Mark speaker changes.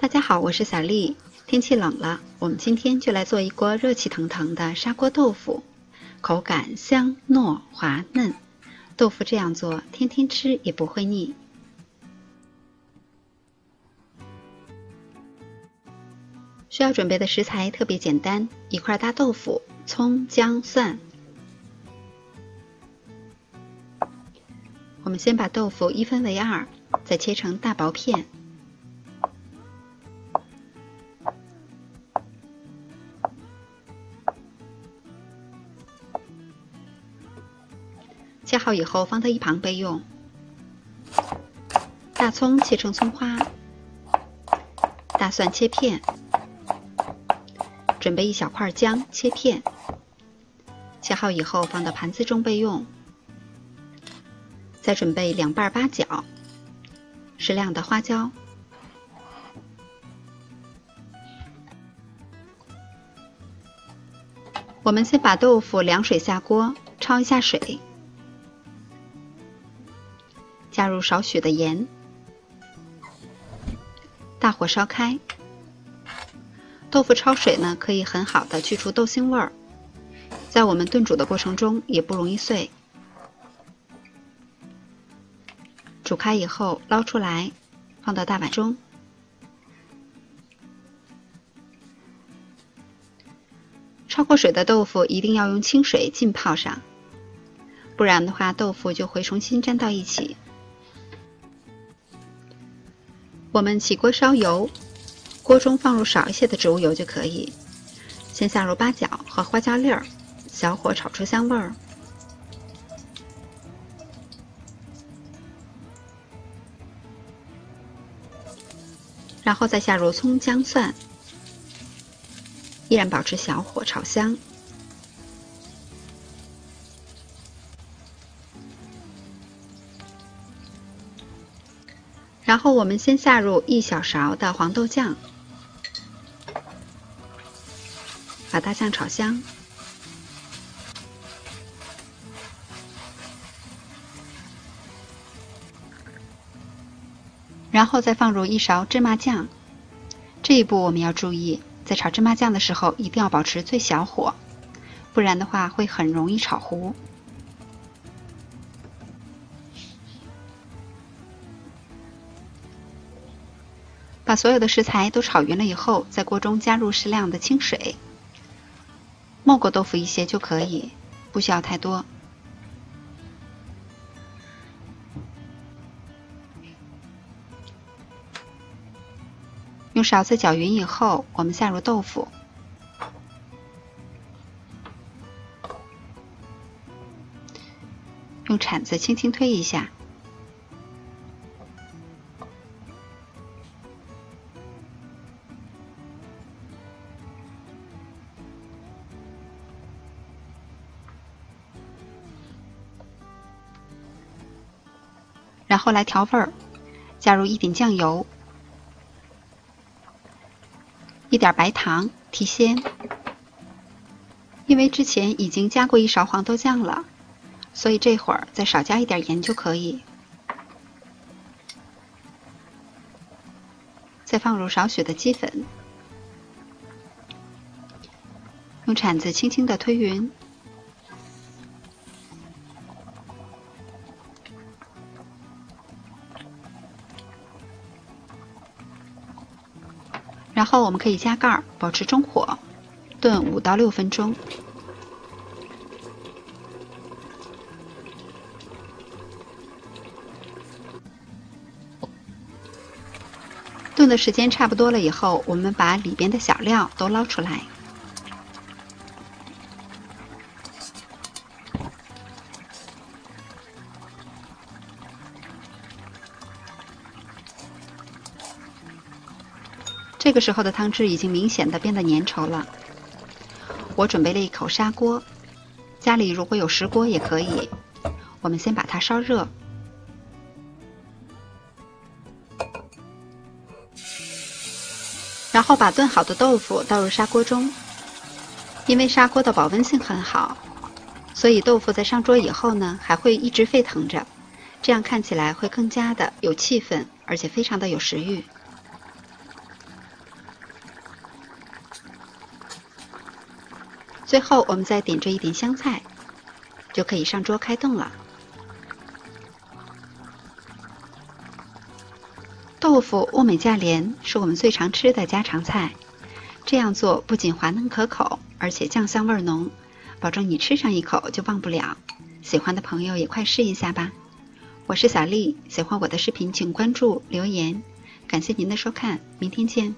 Speaker 1: 大家好，我是小丽。天气冷了，我们今天就来做一锅热气腾腾的砂锅豆腐，口感香糯滑嫩。豆腐这样做，天天吃也不会腻。需要准备的食材特别简单，一块大豆腐、葱、姜、蒜。我们先把豆腐一分为二，再切成大薄片。切好以后放在一旁备用。大葱切成葱花，大蒜切片，准备一小块姜切片，切好以后放到盘子中备用。再准备2瓣八角，适量的花椒。我们先把豆腐凉水下锅，焯一下水。加入少许的盐，大火烧开。豆腐焯水呢，可以很好的去除豆腥味儿，在我们炖煮的过程中也不容易碎。煮开以后捞出来，放到大碗中。焯过水的豆腐一定要用清水浸泡上，不然的话豆腐就会重新粘到一起。我们起锅烧油，锅中放入少一些的植物油就可以。先下入八角和花椒粒儿，小火炒出香味儿。然后再下入葱姜蒜，依然保持小火炒香。然后我们先下入1小勺的黄豆酱，把大酱炒香。然后再放入1勺芝麻酱。这一步我们要注意，在炒芝麻酱的时候一定要保持最小火，不然的话会很容易炒糊。把所有的食材都炒匀了以后，在锅中加入适量的清水，没过豆腐一些就可以，不需要太多。用勺子搅匀以后，我们下入豆腐，用铲子轻轻推一下。然后来调味儿，加入1点酱油，1点白糖提鲜。因为之前已经加过1勺黄豆酱了，所以这会儿再少加1点盐就可以。再放入少许的鸡粉，用铲子轻轻地推匀。然后我们可以加盖儿，保持中火，炖5到6分钟。炖的时间差不多了以后，我们把里边的小料都捞出来。这个时候的汤汁已经明显的变得粘稠了。我准备了一口砂锅，家里如果有石锅也可以。我们先把它烧热，然后把炖好的豆腐倒入砂锅中。因为砂锅的保温性很好，所以豆腐在上桌以后呢，还会一直沸腾着，这样看起来会更加的有气氛，而且非常的有食欲。最后我们再点缀一点香菜，就可以上桌开动了。豆腐物美价廉，是我们最常吃的家常菜。这样做不仅滑嫩可口，而且酱香味浓，保证你吃上一口就忘不了。喜欢的朋友也快试一下吧。我是小丽，喜欢我的视频请关注留言，感谢您的收看，明天见。